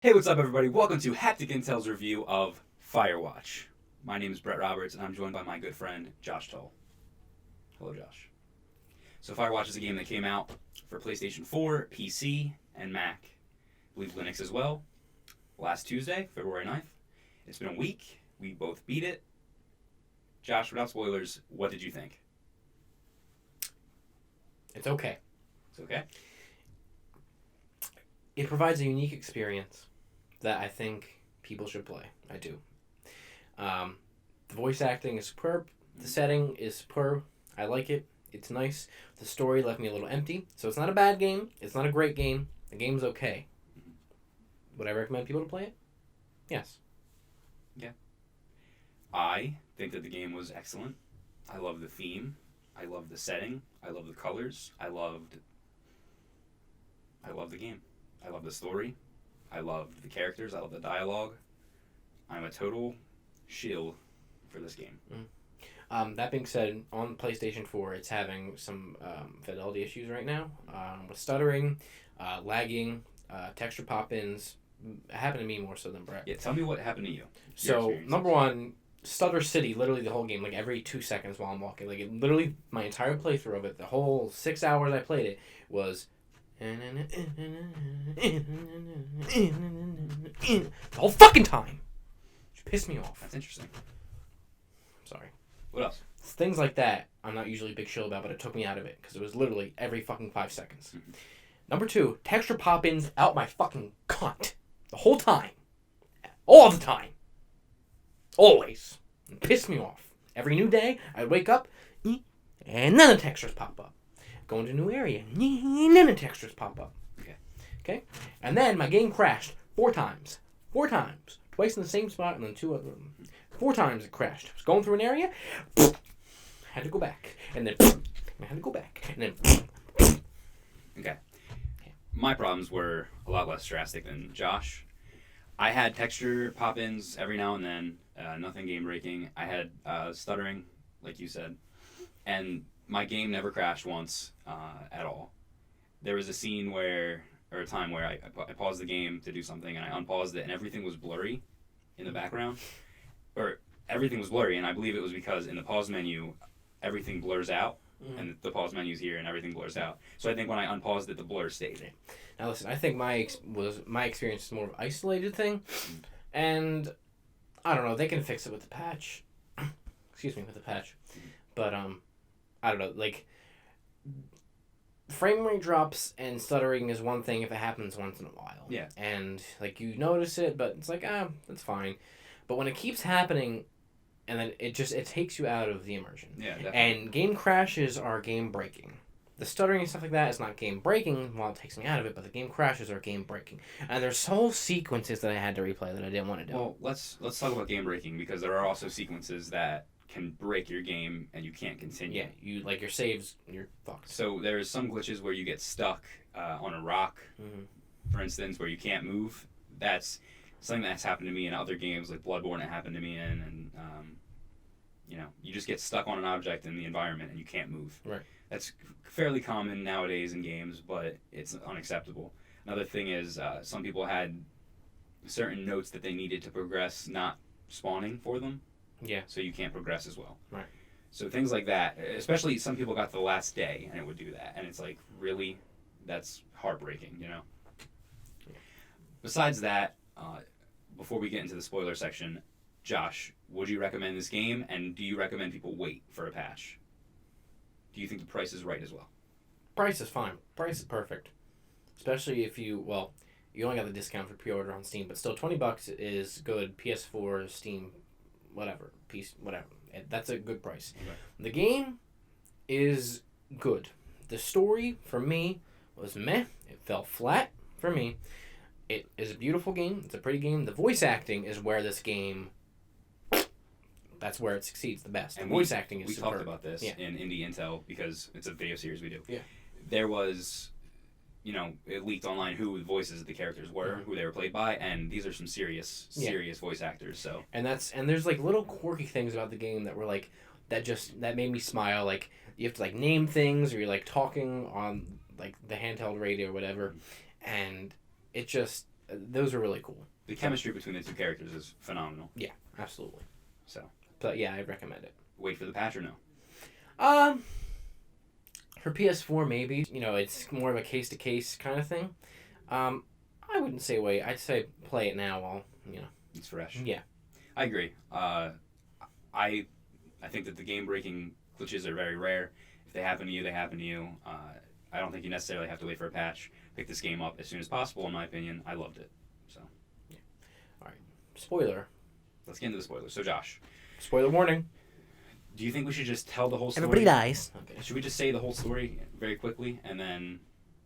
Hey, what's up, everybody? Welcome to Haptic Intel's review of Firewatch. My name is Brett Roberts, and I'm joined by my good friend, Josh Toll. Hello, Josh. So, Firewatch is a game that came out for PlayStation 4, PC, and Mac. I believe Linux as well. Last Tuesday, February 9th. It's been a week. We both beat it. Josh, without spoilers, what did you think? It's okay. It's okay? It provides a unique experience that I think people should play. I do. The voice acting is superb. The setting is superb. I like it. It's nice. The story left me a little empty. So it's not a bad game. It's not a great game. The game's okay. Would I recommend people to play it? Yes. Yeah. I think that the game was excellent. I love the theme. I love the setting. I love the colors. I love the game. I love the story. I love the characters. I love the dialogue. I'm a total shill for this game. That being said, on PlayStation 4, it's having some fidelity issues right now with stuttering, lagging, texture pop-ins. It happened to me more so than Brett. Yeah, tell me what happened to you. So, number one, Stutter City, literally the whole game, like every 2 seconds while I'm walking. Like, it literally, my entire playthrough of it, the whole 6 hours I played it, was... the whole fucking time. Which pissed me off. That's interesting. Sorry. What else? Things like that, I'm not usually a big chill about, but it took me out of it, because it was literally every fucking 5 seconds. Mm-hmm. Number two, texture pop-ins out my fucking cunt. The whole time. All the time. Always. It pissed me off. Every new day, I'd wake up, and then the textures pop up. Go into a new area, and then the textures pop up. Okay? And then my game crashed 4 times. 4 times. Twice in the same spot, and then 2 other. 4 times it crashed. I was going through an area, had to go back, and then I had to go back, and then. Okay. My problems were a lot less drastic than Josh. I had texture pop-ins every now and then, nothing game-breaking. I had stuttering, like you said, and my game never crashed once at all. There was a scene where, or a time where I paused the game to do something, and I unpaused it, and everything was blurry in the background. Or everything was blurry, and I believe it was because in the pause menu, everything blurs out, and the pause menu's here, and everything blurs out. So I think when I unpaused it, the blur stayed. Now listen, I think my experience is more of an isolated thing, and I don't know, they can fix it with the patch. Excuse me, with the patch. But I don't know, like, frame rate drops and stuttering is one thing if it happens once in a while. Yeah. And like you notice it, but it's like, that's fine. But when it keeps happening, and then it takes you out of the immersion. Yeah, definitely. And game crashes are game breaking. The stuttering and stuff like that is not game breaking while it takes me out of it, but the game crashes are game breaking. And there's whole sequences that I had to replay that I didn't want to do. Well, let's talk about game breaking, because there are also sequences that can break your game and you can't continue. Yeah, you like your saves, you're fucked. So there's some glitches where you get stuck on a rock, for instance, where you can't move. That's something that's happened to me in other games, like Bloodborne. It happened to me in, and you just get stuck on an object in the environment and you can't move. Right. That's fairly common nowadays in games, but it's unacceptable. Another thing is some people had certain notes that they needed to progress not spawning for them. Yeah. So you can't progress as well. Right. So things like that, especially some people got to the last day and it would do that. And it's like, really? That's heartbreaking, you know? Yeah. Besides that, before we get into the spoiler section, Josh, would you recommend this game, and do you recommend people wait for a patch? Do you think the price is right as well? Price is fine. Price is perfect. Especially if you only got the discount for pre-order on Steam, but still $20 is good. PS4, Steam, whatever. Whatever. That's a good price. Okay. The game is good. The story, for me, was meh. It fell flat for me. It is a beautiful game. It's a pretty game. The voice acting is where this game... That's where it succeeds the best. And voice acting is we superb. talked about this in Indie Intel, because it's a video series we do. Yeah. There was, it leaked online who the voices of the characters were, who they were played by, and these are some serious voice actors. So. And there's like little quirky things about the game that were like that made me smile. Like you have to like name things, or you're like talking on like the handheld radio or whatever, and it just those are really cool. The chemistry between the two characters is phenomenal. Yeah, absolutely. So, But yeah, I recommend it. wait for the patch or no? For PS4, maybe. It's more of a case-to-case kind of thing. I wouldn't say wait. I'd say play it now while, It's fresh. Yeah. I agree. I think that the game-breaking glitches are very rare. If they happen to you, they happen to you. I don't think you necessarily have to wait for a patch. Pick this game up as soon as possible, in my opinion. I loved it. So, yeah. All right. Spoiler. Let's get into the spoilers. So, Josh, Spoiler warning. do you think we should just tell the whole story? Everybody dies. Okay. Should we just say the whole story very quickly and then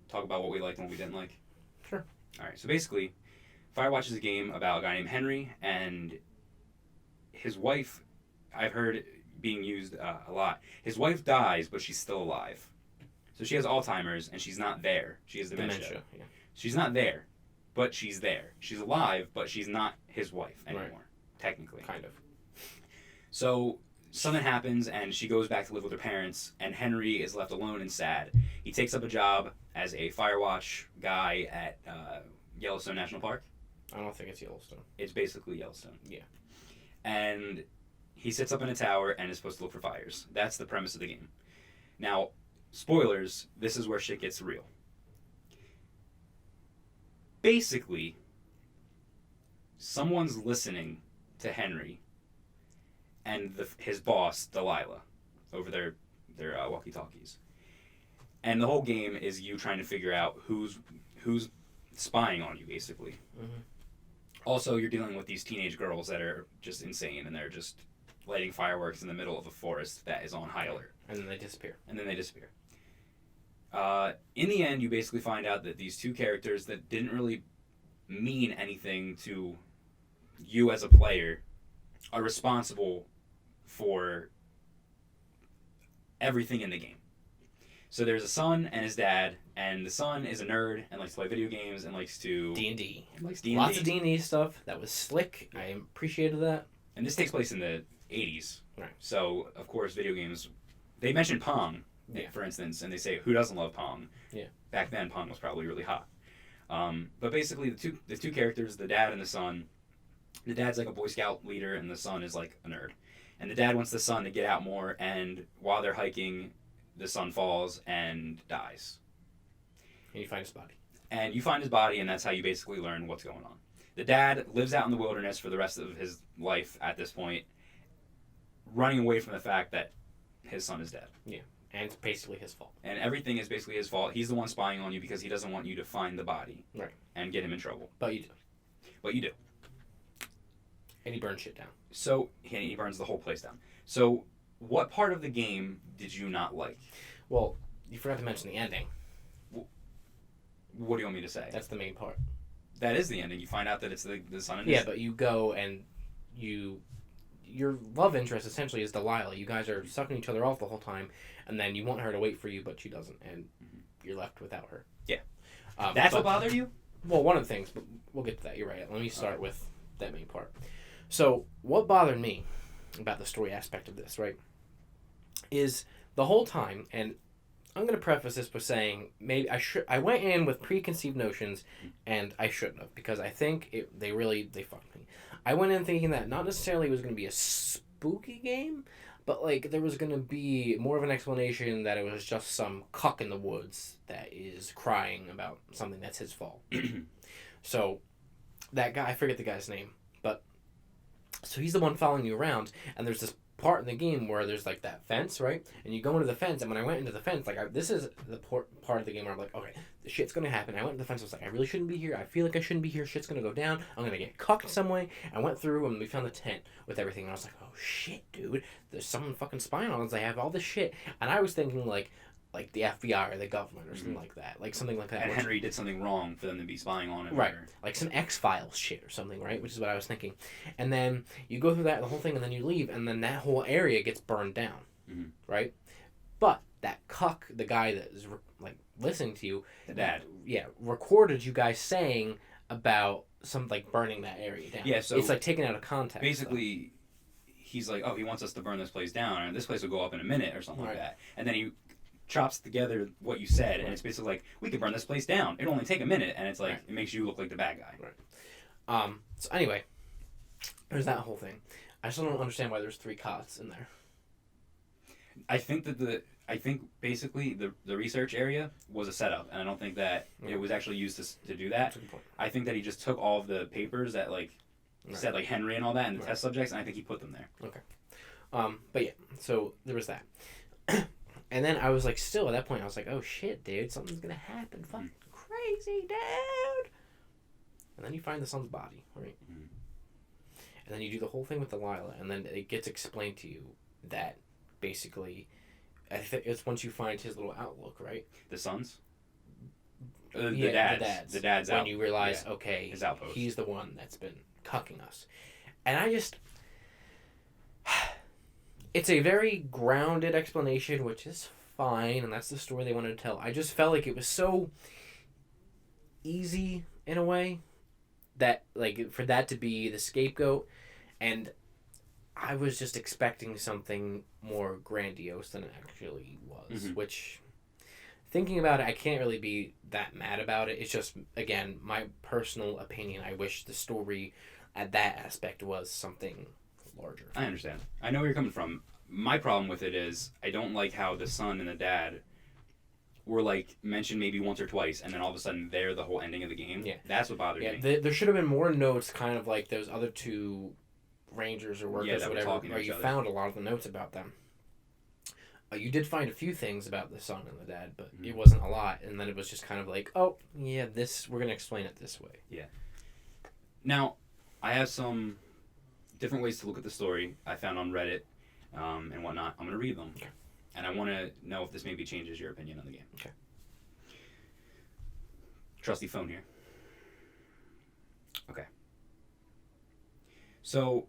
talk about what we liked and what we didn't like? Sure. All right. So basically, Firewatch is a game about a guy named Henry and his wife. I've heard being used a lot. His wife dies, but she's still alive. So she has Alzheimer's and she's not there. She has dementia. Yeah. She's not there, but she's there. She's alive, but she's not his wife anymore, technically. Kind of. So something happens and she goes back to live with her parents and Henry is left alone and sad. He takes up a job as a Firewatch guy at Yellowstone National Park. I don't think it's Yellowstone. It's basically Yellowstone. Yeah. And he sits up in a tower and is supposed to look for fires. That's the premise of the game. Now, spoilers, this is where shit gets real. Basically, someone's listening to Henry and his boss, Delilah, over their walkie-talkies. And the whole game is you trying to figure out who's spying on you, basically. Mm-hmm. Also, you're dealing with these teenage girls that are just insane, and they're just lighting fireworks in the middle of a forest that is on high alert. And then they disappear. In the end, you basically find out that these two characters that didn't really mean anything to you as a player are responsible for everything in the game. So there's a son and his dad, and the son is a nerd and likes to play video games and likes to... D&D. Likes D&D. Lots of D&D stuff. That was slick. I appreciated that. And this takes place in the 80s. Right. So, of course, video games... They mention Pong, Yeah. for instance, and they say, who doesn't love Pong? Yeah. Back then, Pong was probably really hot. But basically, the two characters, the dad and the son, the dad's like a Boy Scout leader, and the son is like a nerd. And the dad wants the son to get out more, and while they're hiking, the son falls and dies. And you find his body. And you find his body, and that's how you basically learn what's going on. The dad lives out in the wilderness for the rest of his life at this point, running away from the fact that his son is dead. Yeah. And it's basically his fault. And everything is basically his fault. He's the one spying on you because he doesn't want you to find the body. Right. And get him in trouble. But you do. But you do. And he burns shit down. So, he burns the whole place down. So, what part of the game did you not like? Well, you forgot to mention the ending. What do you want me to say? That's the main part. That is the ending. You find out that it's the son and Yeah, but you go and your love interest essentially is Delilah. You guys are sucking each other off the whole time, and then you want her to wait for you, but she doesn't, and you're left without her. Yeah. That's what but, bothered you? Well, one of the things, but we'll get to that. You're right. Let me start with that main part. So, what bothered me about the story aspect of this, right, is the whole time, and I'm going to preface this by saying maybe I went in with preconceived notions, and I shouldn't have, because I think they fucked me. I went in thinking that not necessarily it was going to be a spooky game, but like there was going to be more of an explanation that it was just some cuck in the woods that is crying about something that's his fault. So that guy, I forget the guy's name, but so he's the one following you around, and there's this part in the game where there's like that fence, right? And you go into the fence, and when I went into the fence, like this is the part of the game where I'm like, okay, the shit's gonna happen. I went into the fence, I was like, I really shouldn't be here. I feel like I shouldn't be here. Shit's gonna go down. I'm gonna get cucked some way. I went through and we found the tent with everything, and I was like, oh shit, dude, there's someone fucking spying on us. They have all this shit, and I was thinking like the FBI or the government or something like that, like something like that. And Henry did something wrong for them to be spying on him. Right, like some X-Files shit or something, right? Which is what I was thinking. And then you go through that, the whole thing, and then you leave, and then that whole area gets burned down, right? But that cuck, the guy that is like listening to you, the dad, recorded you guys saying about some like burning that area down. Yeah, so it's like taken out of context. Basically, he's like, oh, he wants us to burn this place down, and this place will go up in a minute or something like that. And then he chops together what you said, and it's basically like, we could burn this place down. It'll only take a minute, and it's like, it makes you look like the bad guy. Right. So anyway, there's that whole thing. I still don't understand why there's 3 cots in there. I think basically the research area was a setup, and I don't think that it was actually used to do that. That's a good point. I think that he just took all of the papers that said like Henry and all that and the test subjects, and I think he put them there. Okay. But yeah, so there was that. And then I was like, still at that point, I was like, oh shit, dude, something's gonna happen. Fucking crazy, dude. And then you find the son's body, right? Mm-hmm. And then you do the whole thing with Delilah, and then it gets explained to you that basically, I think it's once you find his little outlook, right? The son's? The dad's. The dad's when you realize, okay, his outpost. He's the one that's been cucking us. And I just... It's a very grounded explanation, which is fine, and that's the story they wanted to tell. I just felt like it was so easy, in a way, that, like, for that to be the scapegoat, and I was just expecting something more grandiose than it actually was, which, thinking about it, I can't really be that mad about it. It's just, again, my personal opinion. I wish the story at that aspect was something larger. I understand. I know where you're coming from. My problem with it is I don't like how the son and the dad were, like, mentioned maybe once or twice, and then all of a sudden they're the whole ending of the game. Yeah. That's what bothered me. There should have been more notes, kind of like those other 2 rangers or workers or whatever, where you found a lot of the notes about them. You did find a few things about the son and the dad, but it wasn't a lot, and then it was just kind of like, oh, yeah, we're going to explain it this way. Yeah. Now, I have some different ways to look at the story I found on Reddit and whatnot. I'm going to read them. Okay. And I want to know if this maybe changes your opinion on the game. Okay. Trusty phone here. Okay. So,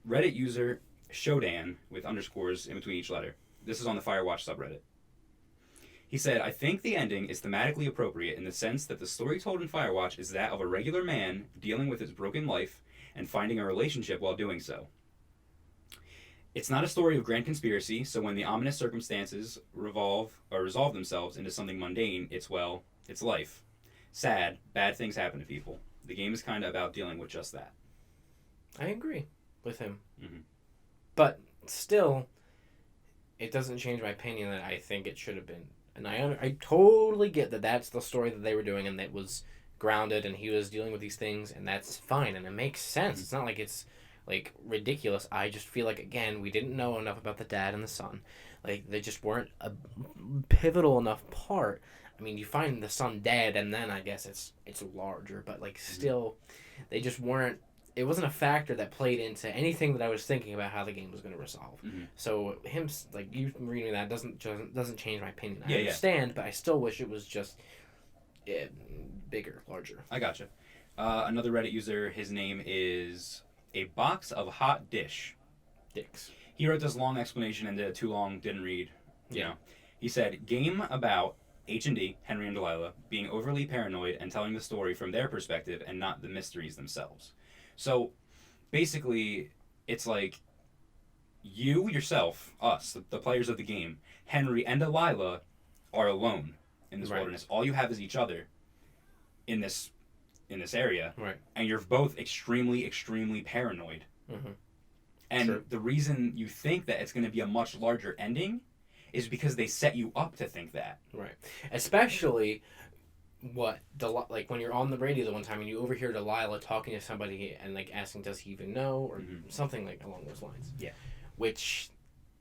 Reddit user Shodan with underscores in between each letter. This is on the Firewatch subreddit. He said, I think the ending is thematically appropriate in the sense that the story told in Firewatch is that of a regular man dealing with his broken life and finding a relationship while doing so. It's not a story of grand conspiracy, so when the ominous circumstances resolve themselves into something mundane, it's life. Sad, bad things happen to people. The game is kind of about dealing with just that. I agree with him. Mm-hmm. But still, it doesn't change my opinion that I think it should have been. And I totally get that that's the story that they were doing and that was grounded and he was dealing with these things, and that's fine and it makes sense. Mm-hmm. It's not like it's like ridiculous. I just feel like, again, we didn't know enough about the dad and the son. Like, they just weren't a pivotal enough part. I mean, you find the son dead, and then I guess it's larger, but like still, they just weren't. It wasn't a factor that played into anything that I was thinking about how the game was going to resolve. Mm-hmm. So him, like, you reading that doesn't change my opinion. I understand, but I still wish it was just bigger, larger. I gotcha. Another Reddit user, his name is A Box of Hot Dicks. He wrote this long explanation and did it too long, didn't read. You know, he said, game about H&D, Henry and Delilah, being overly paranoid and telling the story from their perspective and not the mysteries themselves. So, basically, it's like you, yourself, us, the players of the game, Henry and Delilah are alone in this wilderness. All you have is each other in this area. Right. And you're both extremely, extremely paranoid. Mm-hmm. And the reason you think that it's going to be a much larger ending is because they set you up to think that. Right. Especially... like when you're on the radio the one time and you overhear Delilah talking to somebody and like asking does he even know or something like along those lines. Yeah. Which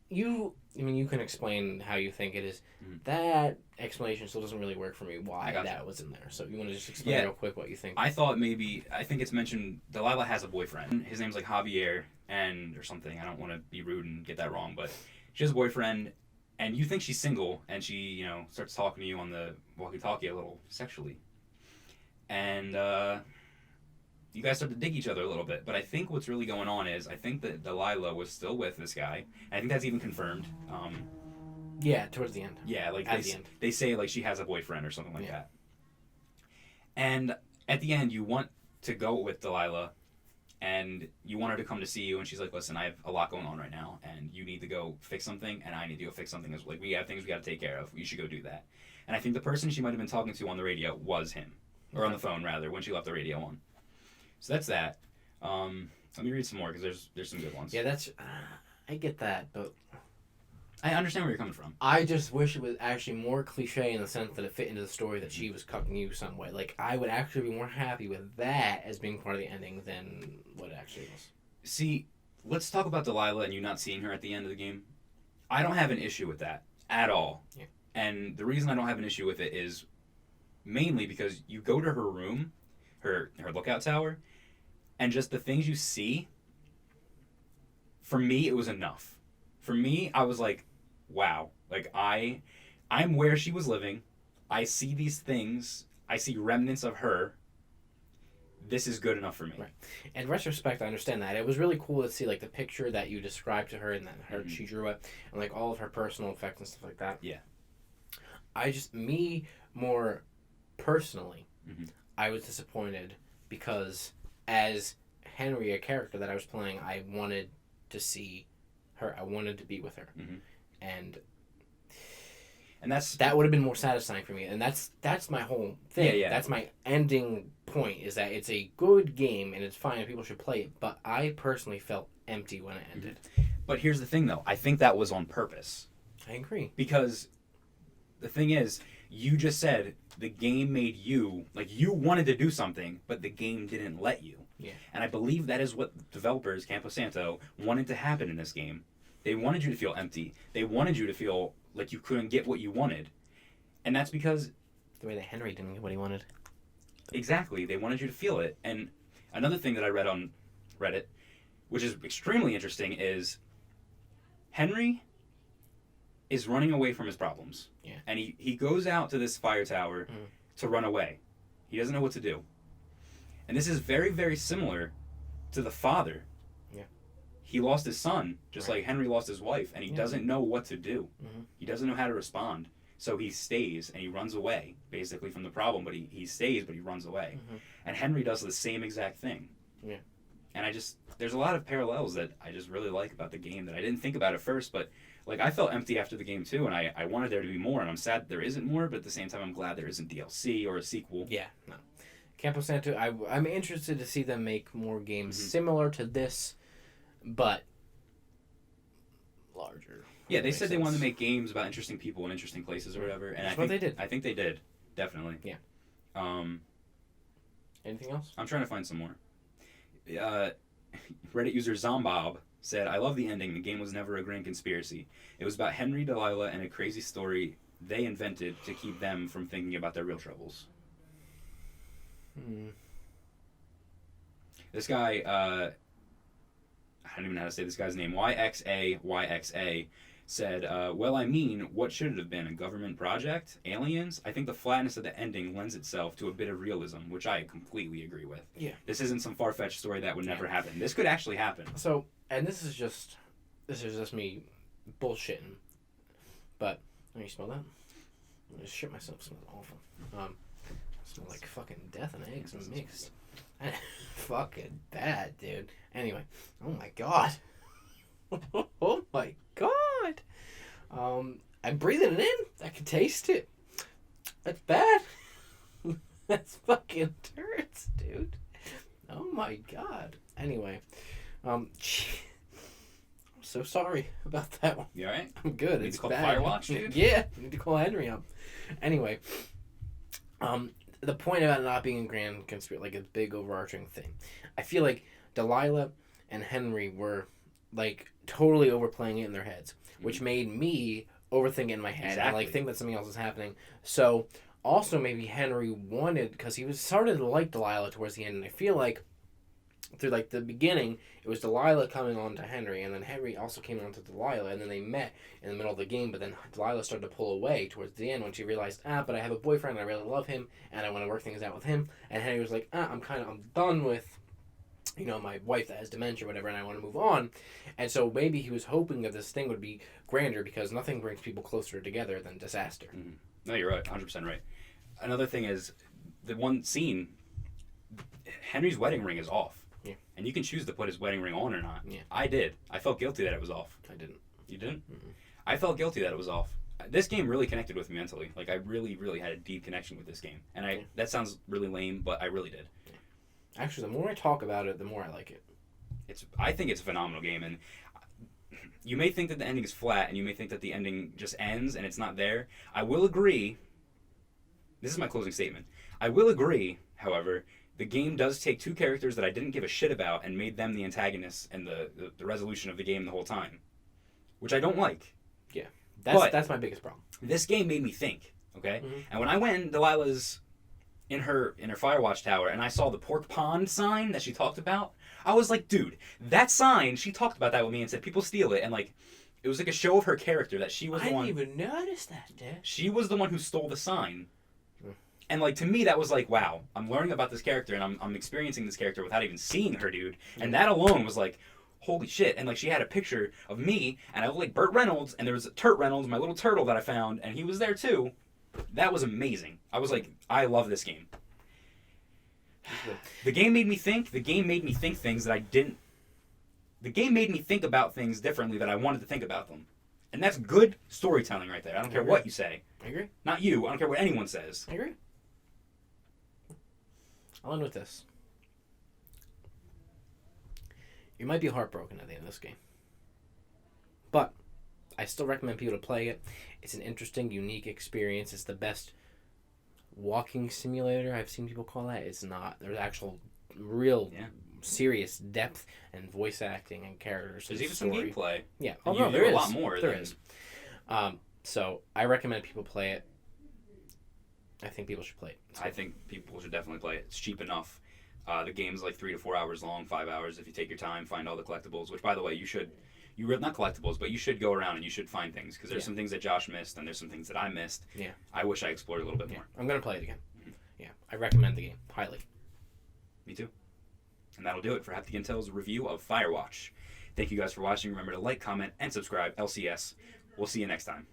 you can explain how you think it is. That explanation still doesn't really work for me why that was in there. So you want to just explain real quick what you think? I think it's mentioned Delilah has a boyfriend. His name's like Javier or something. I don't want to be rude and get that wrong, but she has a boyfriend. And you think she's single, and she, starts talking to you on the walkie-talkie a little sexually. And you guys start to dig each other a little bit. But I think what's really going on is, I think that Delilah was still with this guy. I think that's even confirmed. Towards the end. Yeah, like at the end. They say like she has a boyfriend or something like that. And at the end, you want to go with Delilah and you want her to come to see you, and she's like, listen, I have a lot going on right now, and you need to go fix something, and I need to go fix something. Like, we have things we got to take care of. You should go do that. And I think the person she might have been talking to on the radio was him. Or on the phone, rather, when she left the radio on. So that's that. Let me read some more, because there's some good ones. Yeah, that's... I get that, but... I understand where you're coming from. I just wish it was actually more cliche in the sense that it fit into the story that she was cucking you some way. Like, I would actually be more happy with that as being part of the ending than what it actually was. See, let's talk about Delilah and you not seeing her at the end of the game. I don't have an issue with that at all. Yeah. And the reason I don't have an issue with it is mainly because you go to her room, her lookout tower, and just the things you see, for me, it was enough. For me, I was like, wow. Like, I'm where she was living. I see these things. I see remnants of her. This is good enough for me. Right. In retrospect, I understand that. It was really cool to see, like, the picture that you described to her and that she drew it, and, like, all of her personal effects and stuff like that. Yeah. Me, more personally, I was disappointed because as Henry, a character that I was playing, I wanted to see her. I wanted to be with her. And that would have been more satisfying for me. And that's my whole thing. Yeah. That's my ending point, is that it's a good game and it's fine and people should play it. But I personally felt empty when it ended. But here's the thing, though. I think that was on purpose. I agree. Because the thing is, you just said the game made you, like, you wanted to do something, but the game didn't let you. Yeah. And I believe that is what developers, Campo Santo, wanted to happen in this game. They wanted you to feel empty. They wanted you to feel like you couldn't get what you wanted. And that's because... the way that Henry didn't get what he wanted. Exactly. They wanted you to feel it. And another thing that I read on Reddit, which is extremely interesting, is Henry is running away from his problems. Yeah. And he goes out to this fire tower to run away. He doesn't know what to do. And this is very, very similar to the father. Yeah. He lost his son, just like Henry lost his wife, and he doesn't know what to do. He doesn't know how to respond. So he stays, and he runs away, basically, from the problem. But he stays, but he runs away. And Henry does the same exact thing. Yeah. And there's a lot of parallels that I just really like about the game that I didn't think about at first, but like, I felt empty after the game too, and I wanted there to be more, and I'm sad there isn't more, but at the same time I'm glad there isn't DLC or a sequel. Yeah, no. Campo Santo, I'm interested to see them make more games similar to this, but larger. Yeah, they said they wanted to make games about interesting people and interesting places or whatever, and That's what they did. I think they did, definitely. Yeah. Anything else? I'm trying to find some more. Reddit user Zombob said, I love the ending. The game was never a grand conspiracy. It was about Henry, Delilah, and a crazy story they invented to keep them from thinking about their real troubles. This guy, I don't even know how to say this guy's name, YXA, said, well, I mean, what should it have been? A government project? Aliens? I think the flatness of the ending lends itself to a bit of realism, which I completely agree with. Yeah. This isn't some far-fetched story that would never happen. This could actually happen. So, and this is just me bullshitting, but when you smell that, I just shit myself. It smells awful. It smells like fucking death and eggs mixed. Fucking bad, dude. Anyway, oh my god. Oh my god. I'm breathing it in. I can taste it. That's bad. That's fucking turds, dude. Oh my god. Anyway, I'm so sorry about that one. You alright? I'm good. Need It's to call bad. Firewatch, dude? Yeah, you need to call Henry up. Anyway, the point about it not being a grand conspiracy, like a big overarching thing, I feel like Delilah and Henry were like totally overplaying it in their heads, which made me overthink it in my head and like think that something else is happening. So also maybe Henry wanted, because he was started to like Delilah towards the end, and I feel like through like the beginning it was Delilah coming on to Henry, and then Henry also came on to Delilah, and then they met in the middle of the game, but then Delilah started to pull away towards the end when she realized, but I have a boyfriend and I really love him and I want to work things out with him, and Henry was like, I'm done with my wife that has dementia or whatever, and I want to move on. And so maybe he was hoping that this thing would be grander, because nothing brings people closer together than disaster. No, you're right, 100% right. Another thing is, the one scene, Henry's wedding ring is off. Yeah. And you can choose to put his wedding ring on or not. Yeah. I did. I felt guilty that it was off. I didn't. You didn't? Mm-mm. I felt guilty that it was off. This game really connected with me mentally. Like, I really, really had a deep connection with this game. And that sounds really lame, but I really did. Actually, the more I talk about it, the more I like it. I think it's a phenomenal game, and you may think that the ending is flat, and you may think that the ending just ends and it's not there. I will agree. This is my closing statement. I will agree, however, the game does take two characters that I didn't give a shit about and made them the antagonists and the resolution of the game the whole time, which I don't like. Yeah, But that's my biggest problem. this game made me think, okay? Mm-hmm. And when I went in Delilah's in her Firewatch tower and I saw the pork pond sign that she talked about, I was like, dude, that sign, she talked about that with me and said people steal it, and like it was like a show of her character that she was the one. I didn't even notice that, Dad. She was the one who stole the sign. Mm. And like to me that was like, wow, I'm learning about this character and I'm experiencing this character without even seeing her, dude. And that alone was like, holy shit. And like she had a picture of me and I looked like Burt Reynolds, and there was Turt Reynolds, my little turtle that I found, and he was there too. That was amazing. I was like, I love this game. The game made me think. The game made me think things that I didn't. The game made me think about things differently that I wanted to think about them. And that's good storytelling right there. I don't care what you say. I agree. Not you. I don't care what anyone says. I agree. I'll end with this. You might be heartbroken at the end of this game. But I still recommend people to play it. It's an interesting, unique experience. It's the best walking simulator I've seen people call that. It's not. There's actual, real, serious depth and voice acting and characters. There's and even some story. gameplay. Yeah. Oh, no, there is a lot more. There is. So I recommend people play it. I think people should play it. I think people should definitely play it. It's cheap enough. The game's like 3 to 4 hours long, 5 hours if you take your time, find all the collectibles, which, by the way, you should... not collectibles, but you should go around and you should find things, because there's some things that Josh missed and there's some things that I missed. Yeah. I wish I explored a little bit more. I'm going to play it again. Mm-hmm. Yeah. I recommend the game. Highly. Me too. And that'll do it for Haptic Intel's review of Firewatch. Thank you guys for watching. Remember to like, comment, and subscribe. LCS. We'll see you next time.